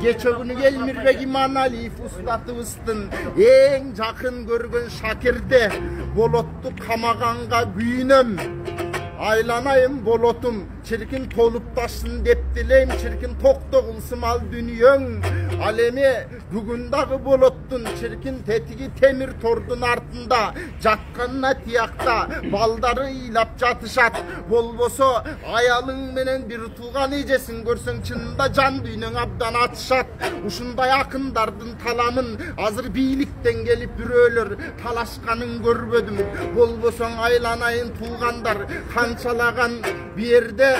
Geçe günü Elmirbek İmanaliyev ustatıbыздın en jakın görgön şakirdi. Bolottu kamaganга kүйünөm. Aylanayım bolotum, çirkin tolup taşsın dep dileyim, çirkin tokto kılsım al dünyön. Alemi bugündagı bolottun, çirkin tetigi temir tordun artında, jakkanına tiyakta baldarı ilap jatışat. Bolboso ayalın menen bir tuğan icesin görsen çınında can düynön abdan atışat. Uşunday akındardın talamın, azır biyilikten gelip bir ölür, talaşkanın görbödüm. Bolboson aylanayın tuğandar, kançalagan bir yerde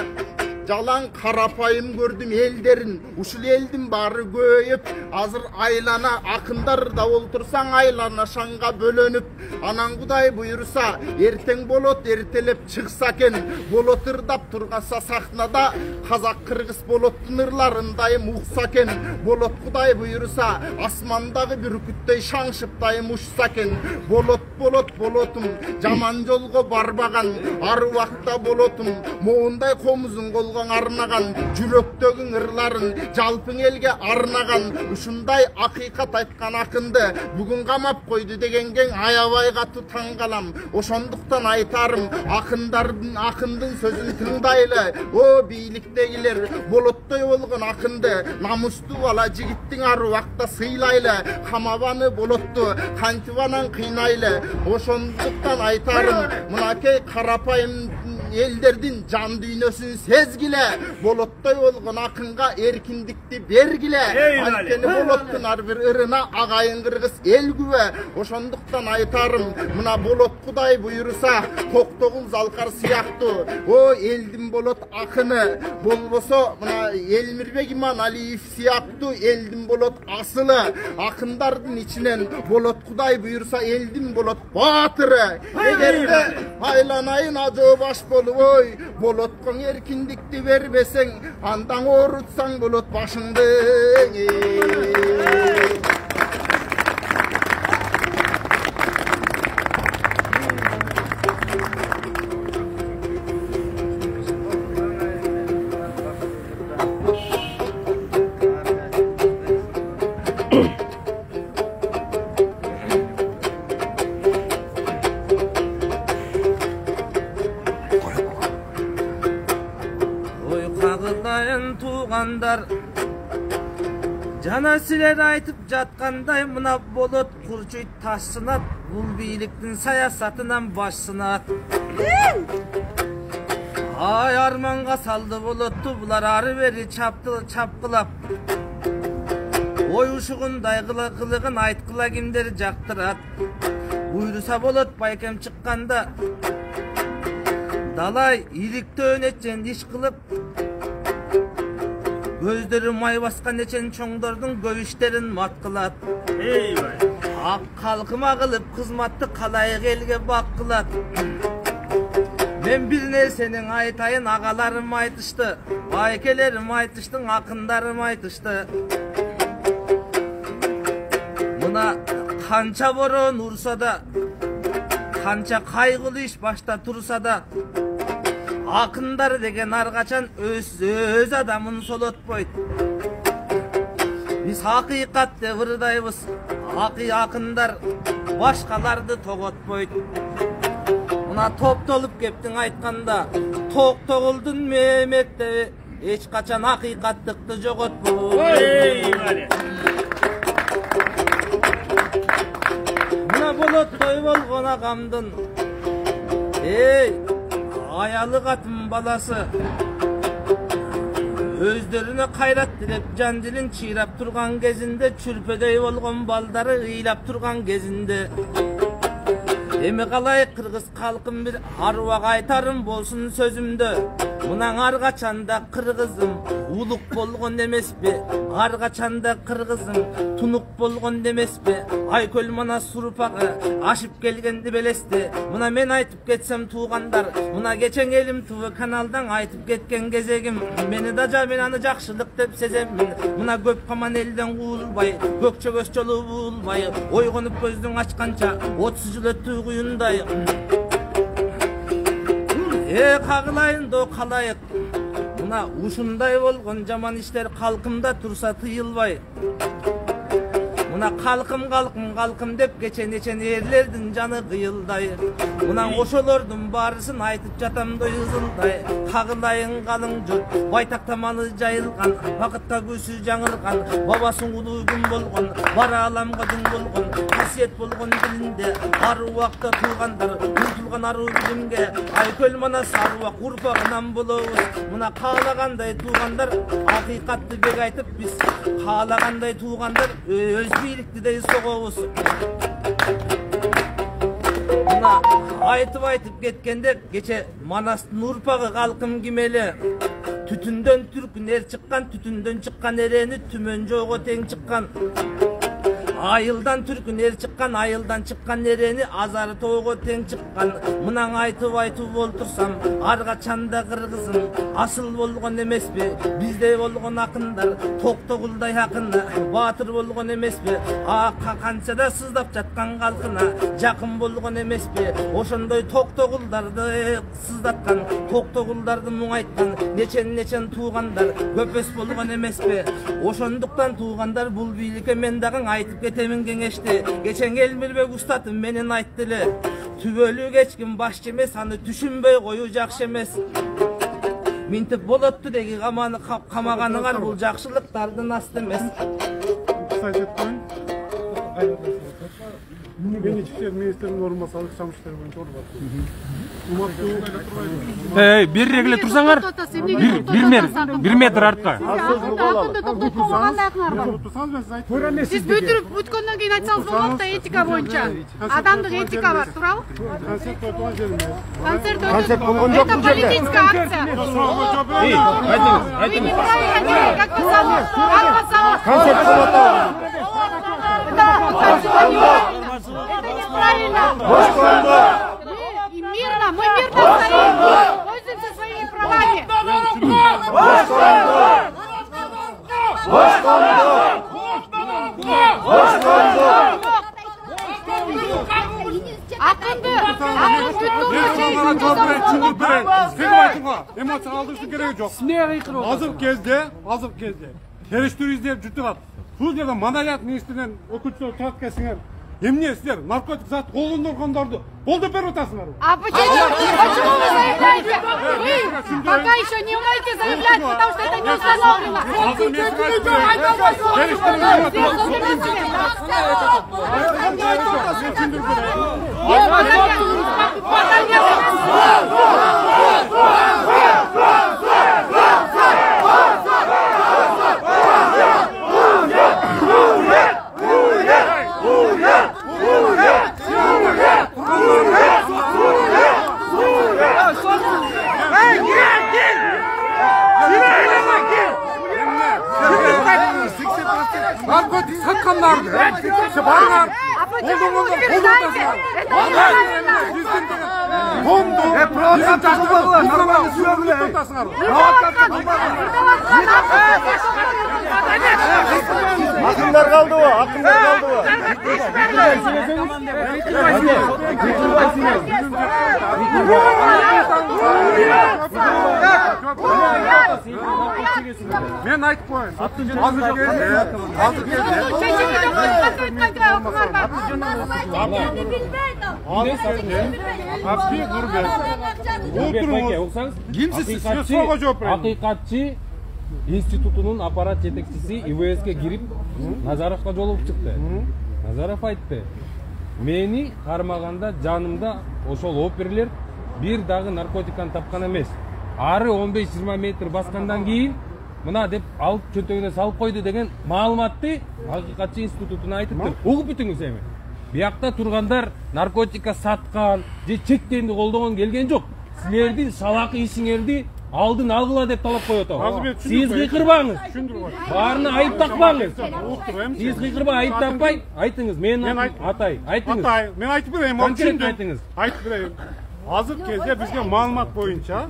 jalan karapayım gördüm elderin. Uşul eldin bari göğüp, azır aylana akındar da oltursan aylana şanga bölönüp. Anan kuday buyursa erten bolot ertelep çıksaken, bolot ırdap turgasa sahnada Kazak Kırgız bolottun ırlarındayım uçsaken. Bolot kuday buyursa asmandağı bürküttey şangşıptayım uçsaken. Bolot bolotum jaman jolgo barbagan, arvakta bolotum moğunday komuzun kolgan arnagan, jüröktөгүн ırların jalpın elge arnagan. Uşunday hakikat aytkan akındı bugün kamap koydu degengen ayabay katı tangalam. Oşonduktan aytarım akındın sözün tındaylı. O biyliktegiler bolottoy olgun akındı, namustu vala jigittin arvakta sıylaylı. Kamavanı bolottu kantivanan kıynaylı. Oşonduktan aytarım mınakey karapayım elderdin can düynösün sezgile. Bolottoy olgun akınga erkindikti bergile. Anteni bolottun ar bir ırına agayın kırgız el güve. Oşonduktan aytarım mına bolot kuday buyursa toktogul zalkar siyaktı. O eldin bolot akını bolboso mına Elmirbek İmanaliyev siyaktı. Eldin bolot asılı akındardın içinen bolot kuday buyursa eldin bolot batırı. Egerde aylanayın acı baş oy bolotkon erkindikti vermesen andan orutsan bolot başındı. Tuğanдар jana siler aytıp jatkандай mına bolot kurчуйт taşsınat. Bul biyiliktin sayasatынан başsınat. Ay armanga saldı bolottu bular arı beri çapkılap. Oy uşuğunday kılığın aytkıla kimderi jaktırat. Buyrusa bolot baykem çıkkanda dalay ilikte önetcen iş kılıp. Gözleri may baskan neçen çoңдордун göbüşlerin matkılat. Ak kalkıma kılıp kızmattı kalayık elge bakkılat. Men bir nersenin aytayın ağalarım aytıştı. Baykelerim aytıştın akındarım aytıştı. Mına kança boron ursa da, kança kaygılı iş başta tursa da, akınдар деген аргачан өз адамын солотпойт. Биз хакыйкат деп ырдайбыз, акындар башкаларды тоготпойт. Мына топтолуп кептиң айтканда, токтогулдун мектеби эч качан акыйкаттыкты жоготпойт. Мына болоттой болгон агамдын ayalı katın balası özlerine kayrat dilep can dilin çiğrap turgan gezinde çürpedey olgun baldarı ıylap turgan gezinde emi kalay kırgız kalkın bir arva kaytarım bolsun sözümde. Munan argaçanda kırgızım uluk bolgon demespi, argaçanda kırgızım tunuk bolgon demespi. Ayköl mana surupakı aşıp gelgendi belesti. Muna men aytıp geçsem tuğandar, muna geçen elim tuğu kanaldan aytıp ketken gezegim. Meni daca men anı jakşılık dep sezemmin. Muna köp kaman elden uğulbay, gökçe göz çolu buğulbay. Oygonup gözdün açkança 30 yıl öttü kuyunday. Kağılayın da kalayık. Мына ушундай болгон жаман иштер калкымда турса тыйылбай. Мына калкым деп кечен эрлердин жаны кыйылдай. Мына ошолордун баарысын айтып жатам ызылдай. Кагылайын калың жұрт, байтактаманы жайылган, бакытта көзү жаңырган, бабасын улуу күн болгон, бара аламга дүң болгон, касиет болгон дилинде, ар убакта туугандар, умтулган аруу билимге, айкөл манас аруак урпагынан болобуз. Мына каалагандай туугандар, акыйкатты бек айтып биз, каалагандай туугандар өз бийликтидей согобуз. Мына айтып кеткенде кече Манастын урпагы калкым кимели. Түтүндөн түркүн эр чыккан, түтүндөн чыккан эрени түмөн жого тең чыккан. Айылдан түркүн эр чыккан, айылдан чыккан эрени азары тоого тең чыккан. Мынан айтып олтурсам, арга чанда кыргызым, асыл болгон эмеспи? Биздей болгон акындар, Токтогулдай акыны, баатыр болгон эмеспи? Канча да сыздап жаткан калкына, жакын болгон эмеспи? Ошондой Токтогулдарды сыздаткан, Токтогулдарды муңайткан, нечен туугандар, көпөс болгон эмеспи? Ошондуктан туугандар бул бийликке мен дагы айтып кетемин кеңешти. Кечен Элмирбек устатым менен айтты эле. Түбөлүк эч ким башчы эмес, аны түшүнбөй коюу жакшы эмес. Минтип болотту деги камаганыңар бул жакшылыктардын асты эмес. Мен ички министрдин орунбасары Александр Шамшев боюнча бир регле турсаңар. Бир метр артка. Сиз бүтүрүп бүткөндөн кийин айтсаңыз болот да, этика боюнча. Адамдык этика бар, туурабы? Концерт болгон жок бул жерде. Политическая акция. Айтыңыз. Концерт болот. Мирно, мы мирно стоим, пользуемся своими правами. Эмоция алдырыштын кереги жок. Азыр кезде териштүү издеп жутугат. Бул жерде Маданият министринин өкүлчүлөрү турат экенсиңер. Эмне силер наркотик зат колдонгондорду болдуп берип атасыңар? А почему вы заявляете? Вы пока еще не умеете заявлять, потому что это не установлено. Наркотик саткандарды барыңар. Akınlar kaldı o, akınlar kaldı o. Men aytып koyayım. Акыйкатчы институтунун аппарат жетекчиси ИВСке кирип Назаровго жолугуп чыкты. Назаров айтты: "Мени кармаганда жанымда ошол оперлер бир дагы наркотиканы тапкан эмес. Ары 15-20 метр баскандан кийин мына деп алып чөнтөгүнө салып койду" деген маалыматты Акыйкатчы институтуна айтыптыр. Угуп бүтүңүз эми. Биякта тургандар наркотика саткан же чектенди колдогон келген жок. Силердин салакы ишиңерди алдын алгыла деп талап коюп атабыз. Сиз кыйкырбаңыз. Баарына айып такпаңыз. Сиз кыйкырбай айып таппай, айтыңыз. Мен атай, айтыңыз. Атай, мен айтып берейин, конкрет айтыңыз. Айтып берейин. Азыр кезде бизге маалымат боюнча,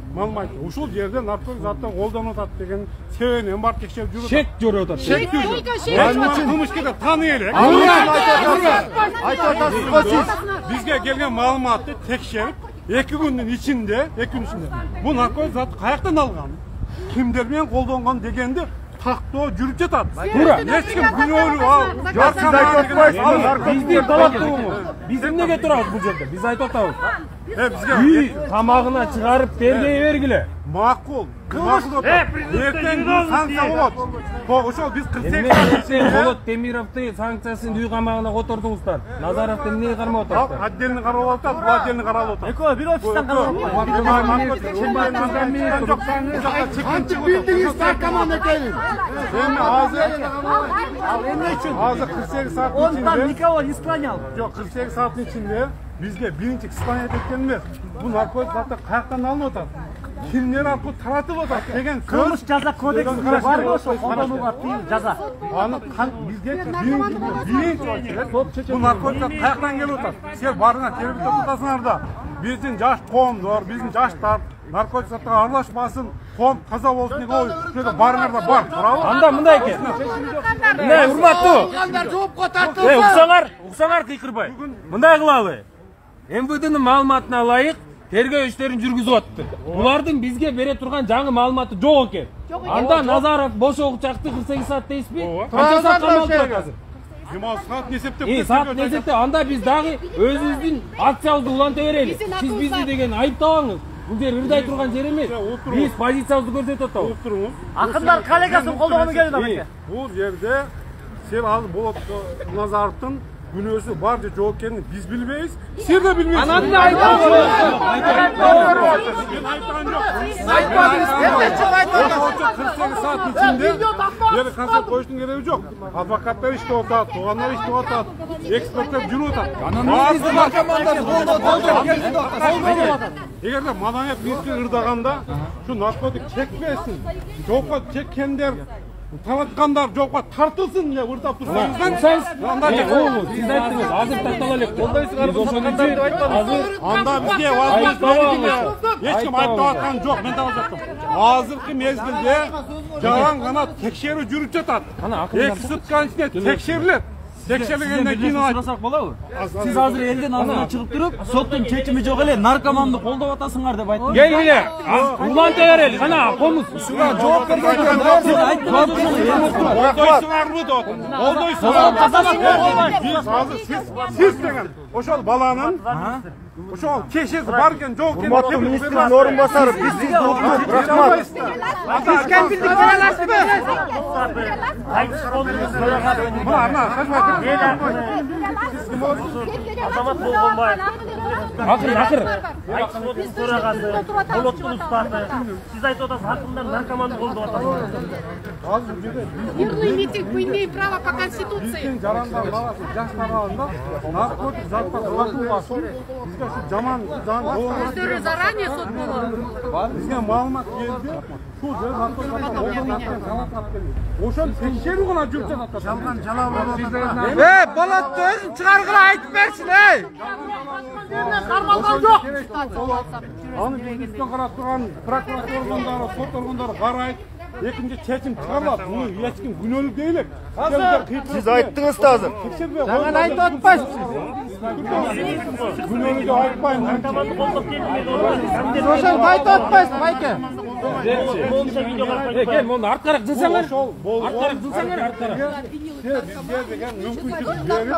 ушул жерде наркотик заттар колдонуп атат деген себебинен бар текшерип жүрүп атат. Шек жүрүп атат. Шек кылмышкерди тааный элек. Бизге келген маалыматты текшерип 2 күндүн ичинде бул наркотик зат каяктан алган? kimler менен колдонгон дегенди тактоо жүрүп жатат. Туура. Эч ким күнөөлүү ал. Биздин талаптугубуз. Биз эмнеге турабыз бул жерде? Биз айтып атабыз. Бизге Үй тамагына чыгарып тергей бергиле. макул. Эртең санкция болот. Ошол биз 48 Эмне болот? Темировду санкциясын үй камагына котордуңуздар. Назаровду эмнеге кармап атасыздар? отдельно каралып атат, бул отдельно каралып атат. Эко бир офистен Kançı bildiğiniz narkoman ekeyim. Азыр 48 сааттын Он там ичинде, никого не склонял. жок 48 сааттын ичинде бизге биринчи испания эткен эмес. Бул наркотик заттар каяктан алынып атат? Кимдер аркылуу таратып атат деген Кылмыш сөз. жаза кодексинде бар го ошо колдонууга тыйым жаза. Аны бизге биринчи очередь бул наркотиктер каяктан келип атат? Сен барыңа тербетип атасыңар да. Биздин жаш коомдор, биздин жаштар наркотик заттарга аралашпасын, коом таза болсун деген ой ушерде барыңар да бар, туурабы? Анда мындай экен. Мына урматтуу. Уксаңар кыйкырбай. Мындай кылалы. МВДнын маалыматына ылайык тергөө иштерин жүргүзүп атты. Булардын бизге бере турган жаңы маалыматы жок экен. Анда Назаров бошоого чакты 48 саат дейсизби? Канча саат камалып атасыз? Саат эсептеп Саат эсепте анда биз дагы өзүбүздүн акциябызды уланта берели. Сиз бизди деген айыптабаңыз. Бул жер ырдай турган жер эмес. Биз позициябызды көрсөтүп атабыз. туруңуз. Акындар коллегасын колдогону келди абеке. Бул жерде сен азыр болот Назаровдун күнөөсү бар же жок экенин биз билбейбиз. Сен да билбейсиз. Анан да айтабыз. Saat içinde yeri kanser koyuşun gereği yok. Advokatlar işte orada, tuğanlar işte orada, ekspertler cürü orada. Bazı narkomanları eğer de madaniyet ministri ırdaganda şu narkotik çekmesin, jokka çekkenler taratkanlar jokka tartılsın diye ırдап турсаңыздар. Сиз айттыңыз, азыр тактала элек. Биз ошондой азыр Анда бизге эч ким айтып аткан жок, мен да жактым. Азыркы мезгилде жалаң гана текшерүү жүрүп жатат. Эки сутканын ичинде текшерилет. Текшерилгенден кийин сурасак болобу? Сиз азыр элдин алдына чыгып туруп, соттун чечими жок эле, наркоманды колдоп атасыңар деп айттыңыз. келгиле. Уланта берели. Кана комуз. жооп бергендер Олдойсуңарбы деп атам. Биз азыр сиз деген ошол баланын ошол кешеси бар экен жок экен. Урматтуу министрдин орун басары, биз сизди уктук, рахмат. Биз кем билдик берелерсизби? Азамат Болгонбаев. Акыр. Айтсыздын төрагасы, Болоттун устаты. Сиз айтып атасыз, акындар наркоманды колдоп атасыздар. Мирный митинг, мы имеем право по Конституции. Жарандар баласы жаштар аралыгында наркотик заттар сатылбасын. Бизге şu жаман заң История заранее суд было. бизге маалымат келди. Şu жер наркотик ошол текшерүү гана жүрүп жатат. Жалган жала болот. Болотто өзүн чыгаргыла айтып берсин, ey. Кармалган жок. Аны жүзүнөн карап турган прокуратура органдары, сот органдары карайт. Экинчи чечим чыгарылат. Муну эч ким күнөөлүү дейли. Siz ayttınız da hazır. Жаңа айтып атпайсыз. Күнөөлүү айтпайм. Наркоманды колдоп келмейди. Ошол айтып атпайсыз, байке. Болмуша видеого Кел, муну арткараак жылсаңар. Ошол Арткараак жылсаңар, арткараак. бизге деген мүмкүнчүлүк берип,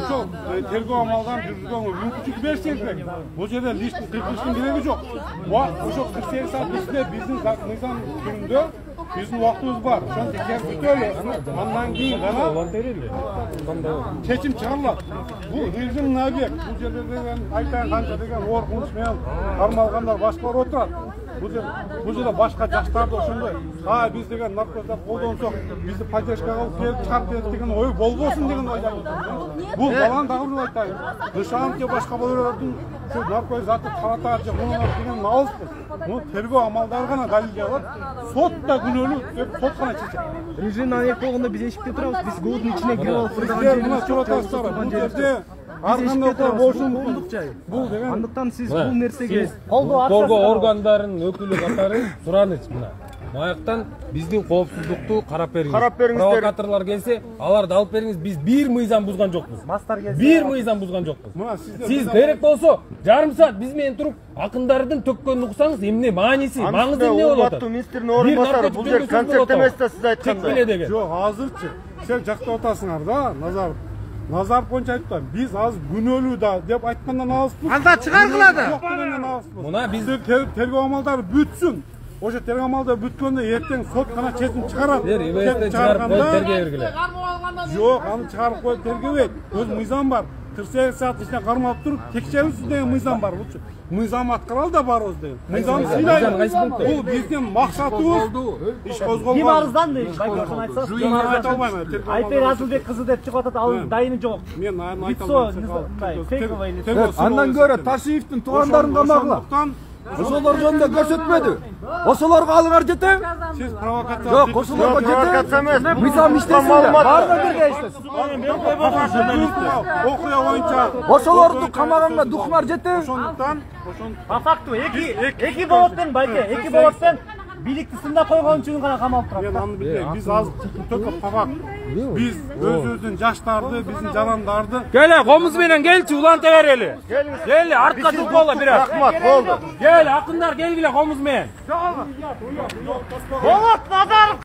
ошол тергөө амалдан жүргүзгөнгө мүмкүнчүлүк берсеңиз керек. Бул жерде личный кыркылыштын кереги жок. Ошол 48 саат ичинде биздин мыйзам түрүндө биздин убактыбыз бар. Ошону текшертөлү. Андан кийин гана чечим чыгарылат. Бул режимный объект. Бул жерде деген айтайын канча деген коркунуч менен кармалгандар башкалар отурат. Бул жерде башка жаштарды ошондой биз деген наркотиктер колдонсок бизди поддержкага алып келип чыгарып берет деген ой болбосун деген ойдон бул баланы дагы бир айтайын. Дышанов же башка балалардын şu narkotik zatты таратар же муну деген алыспыз. Муну тергөө амалдары гана далилге алат. Сот да күнөөлүү деп сот гана чечет. Режим аяк болгондо биз эшикте турабыз. Биз голдун ичине кирип алып Сиздер мына чуротасыздар. Бул жерде ар кандай болушун бул деген. Андыктан сиз бул нерсеге Торгоо органдарынын өкүлү катары сураныч мына. Маяктан биздин коопсуздукту карап бериңиз. Карап бериңиздер. Провокаторлор келсе, аларды алып бериңиз. Биз бир мыйзам бузган жокпуз. Мастар келсе. Бир мыйзам бузган жокпуз. Мына сиздер Сиз керек болсо жарым саат биз менен туруп акындардын төккөнүн уксаңыз эмне мааниси, маңызы эмне болуп атат? Министрдин орун басары бул жер концерт эмес да сиз айткандай. Жоқ, азырчы. Сен жактап атасыңар да, Назаров. Назаров боюнча айтпайм. Биз азыр күнөөлүү да деп айткандан алыспыз. Анда чыгаргыла да. Мына биздин тергөө амалдары бүтсүн. Ошо тергөө амалдары бүткөндө эртең сот гана чечим чыгарат. ИВСТен чыгарып коюп тергөө бергиле. Жок, аны чыгарып коюп тергебейт. Өз мыйзам бар. 48 саат ичинде кармалып туруп текшерүүсүз деген мыйзам бар. Бул мыйзам аткаралы да барыбыз деген. Мыйзам сыйлайт. Бул биздин максатыбыз иш козголгон. Ким арызданды? Байкошон айтсаңыз. Мен айта албайм. Айпер Азылбек кызы деп чыгып атат, ал дайыны жок. Мен аны айта Лицо, албайм. фейковый лицо. Андан көрө Ташиевдин туугандарын камагыла. Ошолор жөнүндө көрсөтпөдү. Ошолорго алыңар жете. Сиз провокация. Жок, ошолорго жете. Мыйзам иштесин да. Баардыгы бирге иштесин. Окуя боюнча Ошолорду камаганга духмар жете. ошондуктан По факту эки болоттон байке, эки болоттон бийликти сындап койгон үчүн гана камалып турат. мен аны билбейм. Биз азыр только папак. Биз өзүбүздүн жаштарды, биздин жарандарды Келе, комуз менен келчи, уланта берели. Келе, артка тургула бирок. Рахмат, болду. Кел, акындар келгиле комуз менен. Болот Назаров